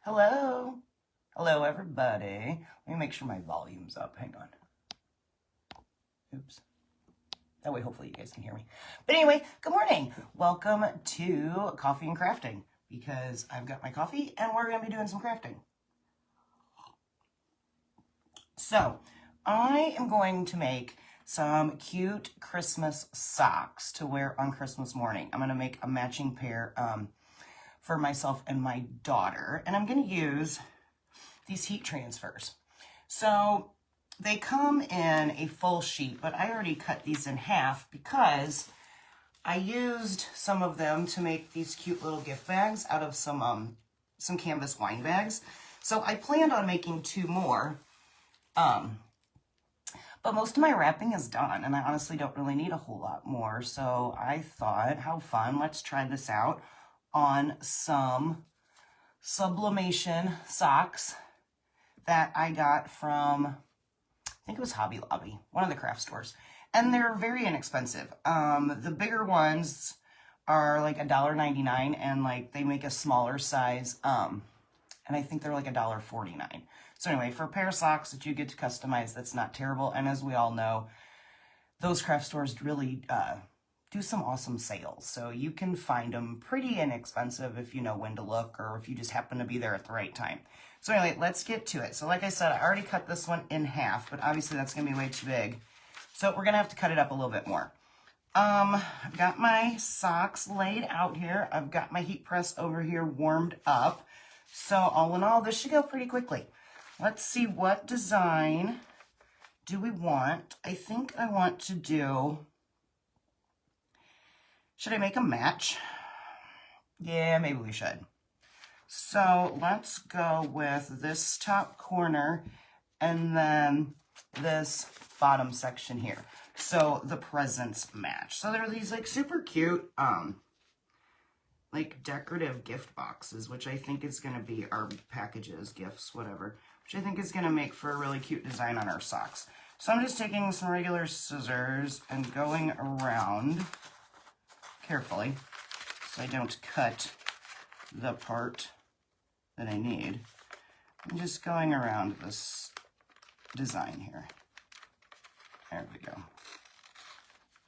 Hello. Hello, everybody. Let me make sure my volume's up. Hang on. Oops. That way, hopefully, you guys can hear me. But anyway, good morning. Welcome to Coffee and Crafting, because I've got my coffee and we're going to be doing some crafting. So, I am going to make some cute Christmas socks to wear on Christmas morning. I'm going to make a matching pair for myself and my daughter, and I'm going to use these heat transfers. So they come in a full sheet, but I already cut these in half because I used some of them to make these cute little gift bags out of some canvas wine bags. So I planned on making 2 more, but most of my wrapping is done, and I honestly don't really need a whole lot more. So I thought, how fun, let's try this out on some sublimation socks that I got from, I think it was Hobby Lobby, one of the craft stores. And they're very inexpensive. The bigger ones are like $1.99, and like they make a smaller size, and I think they're like $1.49. So anyway, for a pair of socks that you get to customize, that's not terrible. And as we all know, those craft stores really do some awesome sales. So you can find them pretty inexpensive if you know when to look, or if you just happen to be there at the right time. So anyway, let's get to it. So like I said, I already cut this one in half, but obviously that's going to be way too big. So we're going to have to cut it up a little bit more. I've got my socks laid out here. I've got my heat press over here warmed up. So all in all, this should go pretty quickly. Let's see, what design do we want? I think I want to do, should I make a match? Yeah, maybe we should. So let's go with this top corner and then this bottom section here. So the presents match. So there are these like super cute, like decorative gift boxes, which I think is going to be our packages, gifts, whatever, which I think is going to make for a really cute design on our socks. So I'm just taking some regular scissors and going around carefully so I don't cut the part that I need. I'm just going around this design here. There we go.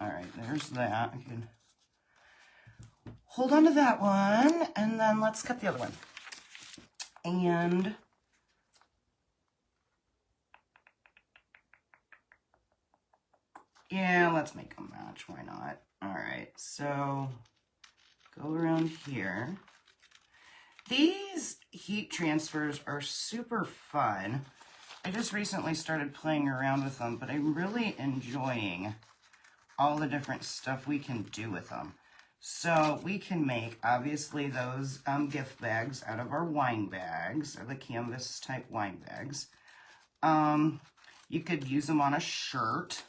All right, there's that. I can hold on to that one, and then let's cut the other one. And yeah, let's make a match. Why not? All right, so go around here. These heat transfers are super fun. I just recently started playing around with them, but I'm really enjoying all the different stuff we can do with them. So we can make, obviously, those gift bags out of our wine bags, or the canvas type wine bags. You could use them on a shirt.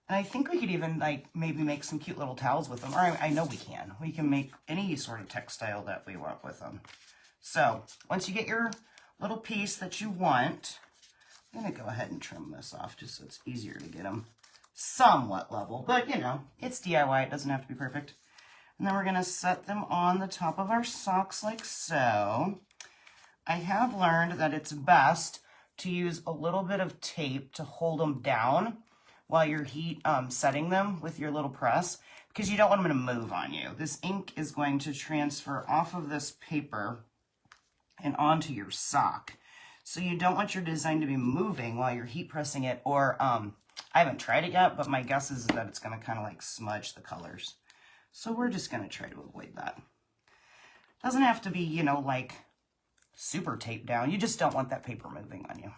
And I think we could even like maybe make some cute little towels with them. Or I know we can. We can make any sort of textile that we want with them. So once you get your little piece that you want, I'm going to go ahead and trim this off just so it's easier to get them somewhat level. But you know, it's DIY. It doesn't have to be perfect. And then we're going to set them on the top of our socks like so. I have learned that it's best to use a little bit of tape to hold them down while you're setting them with your little press, because you don't want them to move on you. This ink is going to transfer off of this paper and onto your sock. So you don't want your design to be moving while you're heat pressing it, or I haven't tried it yet, but my guess is that it's going to kind of like smudge the colors. So we're just going to try to avoid that. Doesn't have to be, you know, like super taped down. You just don't want that paper moving on you.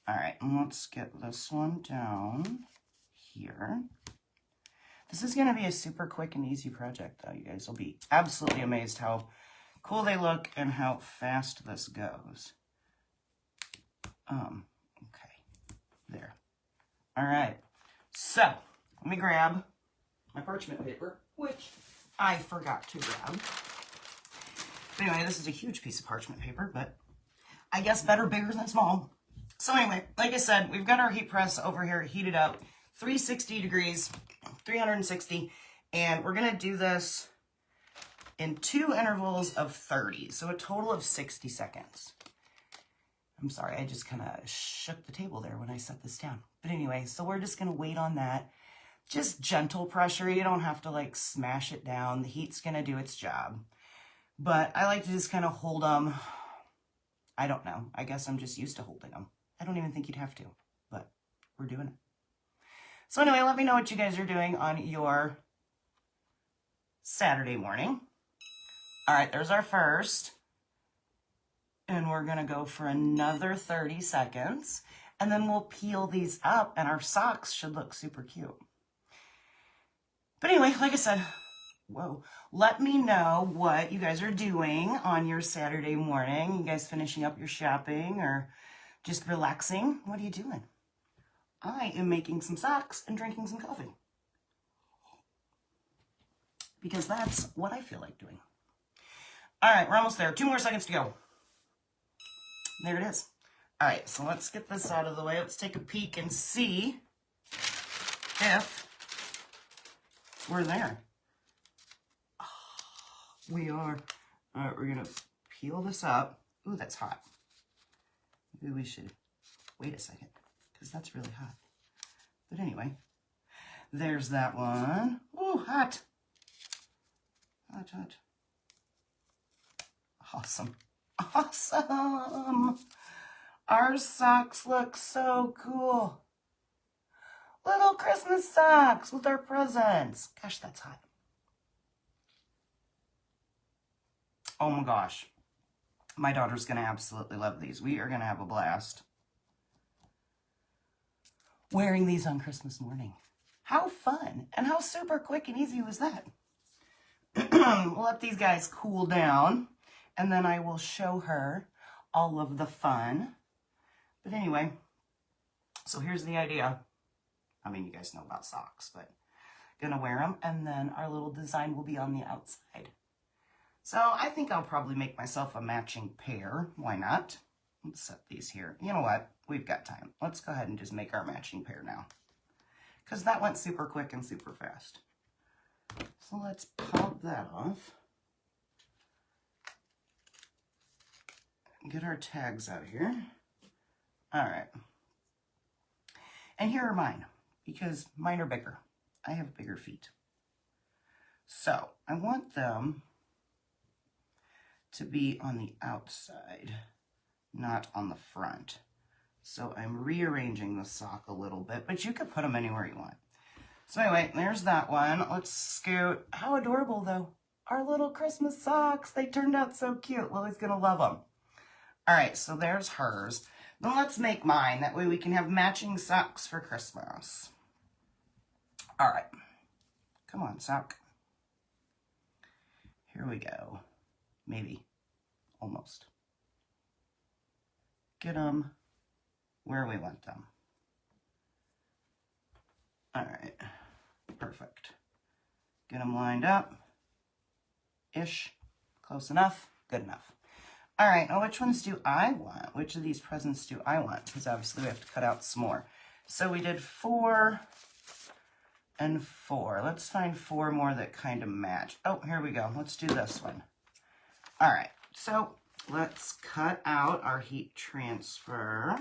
All right, and let's get this one down here. This is going to be a super quick and easy project, though. You guys will be absolutely amazed how cool they look and how fast this goes. Okay, there. All right, so let me grab my parchment paper, which I forgot to grab. But anyway, this is a huge piece of parchment paper, but I guess better bigger than small. So anyway, like I said, we've got our heat press over here heated up, 360 degrees, 360, and we're going to do this in 2 intervals of 30, so a total of 60 seconds. I'm sorry, I just kind of shook the table there when I set this down. But anyway, so we're just going to wait on that. Just gentle pressure. You don't have to like smash it down. The heat's going to do its job. But I like to just kind of hold them. I don't know. I guess I'm just used to holding them. I don't even think you'd have to, but we're doing it. So anyway, let me know what you guys are doing on your Saturday morning. All right, there's our first. And we're going to go for another 30 seconds. And then we'll peel these up and our socks should look super cute. But anyway, like I said, whoa, let me know what you guys are doing on your Saturday morning. You guys finishing up your shopping or just relaxing? What are you doing? I am making some socks and drinking some coffee. Because that's what I feel like doing. All right, we're almost there. 2 more seconds to go. There it is. All right, so let's get this out of the way. Let's take a peek and see if we're there. Oh, we are. All right, we're going to peel this up. Ooh, that's hot. Maybe we should wait a second because that's really hot. But anyway, there's that one. Ooh, hot. Hot, hot. Awesome. Awesome. Our socks look so cool. Little Christmas socks with our presents. Gosh, that's hot. Oh my gosh. My daughter's going to absolutely love these. We are going to have a blast wearing these on Christmas morning. How fun and how super quick and easy was that? We'll let these guys cool down and then I will show her all of the fun. But anyway, so here's the idea. I mean, you guys know about socks, but gonna wear them and then our little design will be on the outside. So I think I'll probably make myself a matching pair. Why not? Let's set these here. You know what? We've got time. Let's go ahead and just make our matching pair now. Because that went super quick and super fast. So let's pop that off. Get our tags out here. All right. And here are mine, because mine are bigger. I have bigger feet. So I want them to be on the outside, not on the front. So I'm rearranging the sock a little bit, but you could put them anywhere you want. So anyway, there's that one. Let's scoot. How adorable, though. Our little Christmas socks. They turned out so cute. Lily's going to love them. All right, so there's hers. Then let's make mine. That way we can have matching socks for Christmas. All right. Come on, sock. Here we go. Maybe. Almost. Get them where we want them. All right. Perfect. Get them lined up. Ish. Close enough. Good enough. All right. Now, which ones do I want? Which of these presents do I want? Because obviously we have to cut out some more. So we did 4 and 4. Let's find 4 more that kind of match. Oh, here we go. Let's do this one. All right. So let's cut out our heat transfer.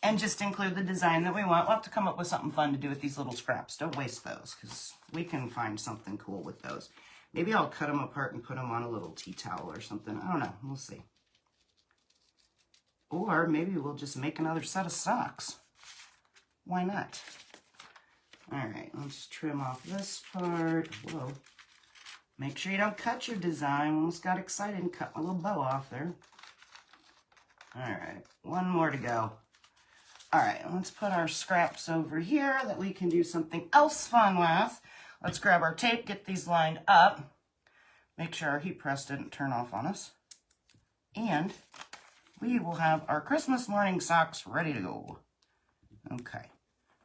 And just include the design that we want. We'll have to come up with something fun to do with these little scraps. Don't waste those, because we can find something cool with those. Maybe I'll cut them apart and put them on a little tea towel or something. I don't know. We'll see. Or maybe we'll just make another set of socks. Why not? All right, let's trim off this part. Whoa. Make sure you don't cut your design. Almost got excited and cut my little bow off there. All right, one more to go. All right, let's put our scraps over here that we can do something else fun with. Let's grab our tape, get these lined up. Make sure our heat press didn't turn off on us. And we will have our Christmas morning socks ready to go. Okay.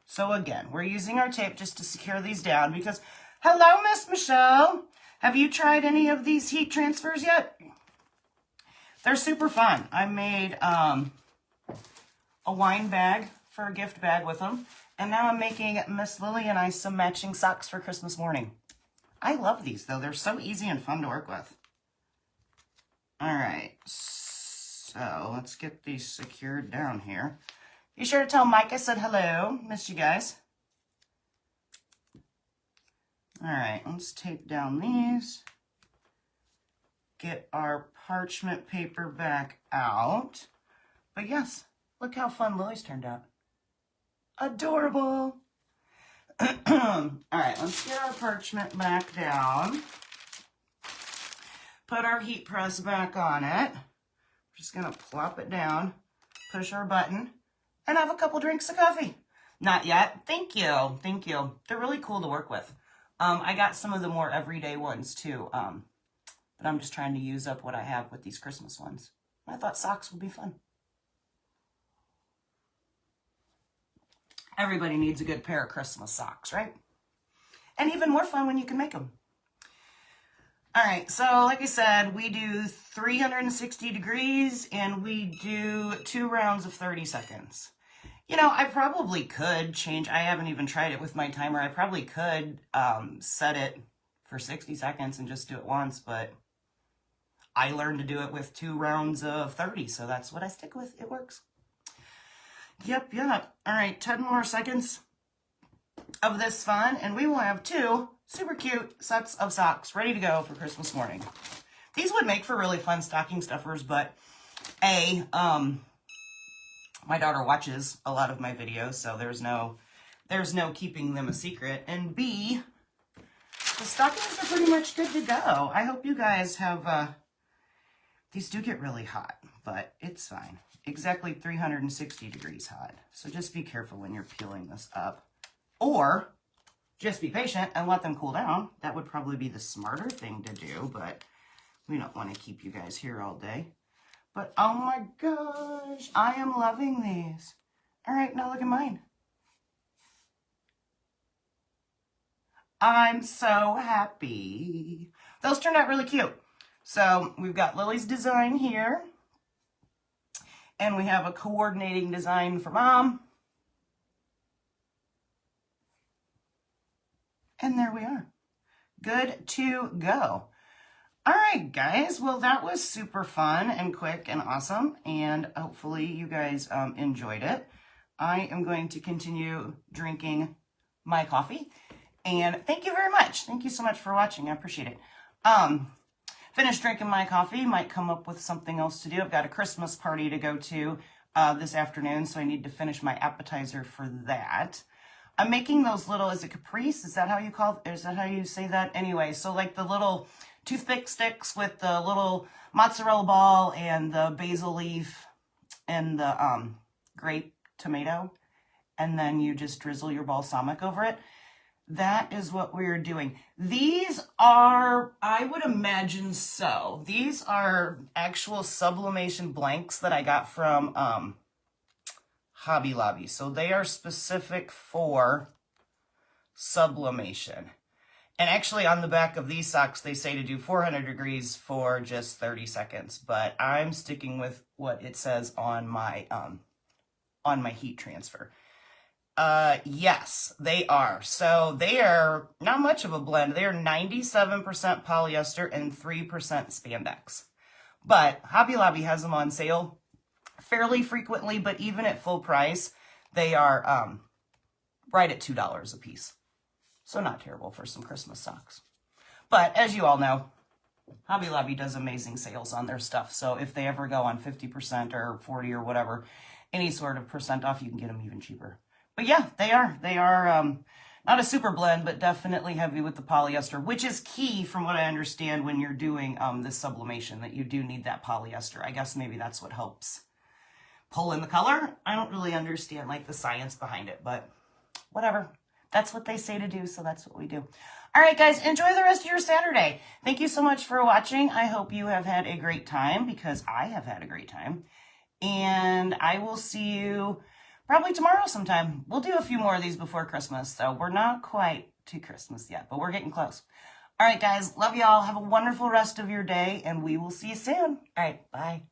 So again, we're using our tape just to secure these down because, hello, Miss Michelle. Have you tried any of these heat transfers yet? They're super fun. I made a wine bag for a gift bag with them. And now I'm making Miss Lily and I some matching socks for Christmas morning. I love these, though. They're so easy and fun to work with. All right, so let's get these secured down here. Be sure to tell Mike I said hello. Miss you guys. All right, let's tape down these. Get our parchment paper back out. But yes, look how fun Lily's turned out. Adorable. All right, let's get our parchment back down. Put our heat press back on it. Just gonna plop it down, push our button, and have a couple drinks of coffee. Not yet. Thank you. Thank you. They're really cool to work with. I got some of the more everyday ones too, but I'm just trying to use up what I have with these Christmas ones. I thought socks would be fun. Everybody needs a good pair of Christmas socks, right? And even more fun when you can make them. All right, so like I said, we do 360 degrees and we do 2 rounds of 30 seconds. You know, I probably could change, I haven't even tried it with my timer. I probably could set it for 60 seconds and just do it once, but I learned to do it with 2 rounds of 30, so that's what I stick with. It works. Yep. All right, 10 more seconds of this fun, and we will have 2 super cute sets of socks ready to go for Christmas morning. These would make for really fun stocking stuffers, but my daughter watches a lot of my videos, so there's no keeping them a secret. And B, the stockings are pretty much good to go. I hope you guys have, these do get really hot, but it's fine. Exactly 360 degrees hot. So just be careful when you're peeling this up. Or just be patient and let them cool down. That would probably be the smarter thing to do, but we don't want to keep you guys here all day. But oh my gosh, I am loving these. All right, now look at mine. I'm so happy. Those turned out really cute. So we've got Lily's design here. And we have a coordinating design for Mom. And there we are. Good to go. All right, guys. Well, that was super fun and quick and awesome. And hopefully you guys enjoyed it. I am going to continue drinking my coffee. And thank you very much. Thank you so much for watching. I appreciate it. Finished drinking my coffee. Might come up with something else to do. I've got a Christmas party to go to this afternoon, so I need to finish my appetizer for that. I'm making those little, is it caprice? Is that how you call it? Is that how you say that? Anyway, so like the little toothpick sticks with the little mozzarella ball and the basil leaf and the grape tomato, and then you just drizzle your balsamic over it. That is what we're doing. These are, I would imagine so. These are actual sublimation blanks that I got from Hobby Lobby. So they are specific for sublimation. And actually on the back of these socks, they say to do 400 degrees for just 30 seconds. But I'm sticking with what it says on my heat transfer. Yes, they are. So they are not much of a blend. They are 97% polyester and 3% spandex. But Hobby Lobby has them on sale fairly frequently, but even at full price, they are right at $2 a piece. So not terrible for some Christmas socks. But as you all know, Hobby Lobby does amazing sales on their stuff. So if they ever go on 50% or 40 or whatever, any sort of percent off, you can get them even cheaper. But yeah, they are. They are not a super blend, but definitely heavy with the polyester, which is key from what I understand when you're doing this sublimation, that you do need that polyester. I guess maybe that's what helps pull in the color. I don't really understand like the science behind it, but whatever. That's what they say to do, so that's what we do. All right, guys, enjoy the rest of your Saturday. Thank you so much for watching. I hope you have had a great time, because I have had a great time. And I will see you probably tomorrow sometime. We'll do a few more of these before Christmas, so we're not quite to Christmas yet, but we're getting close. All right, guys, love y'all. Have a wonderful rest of your day, and we will see you soon. All right, bye.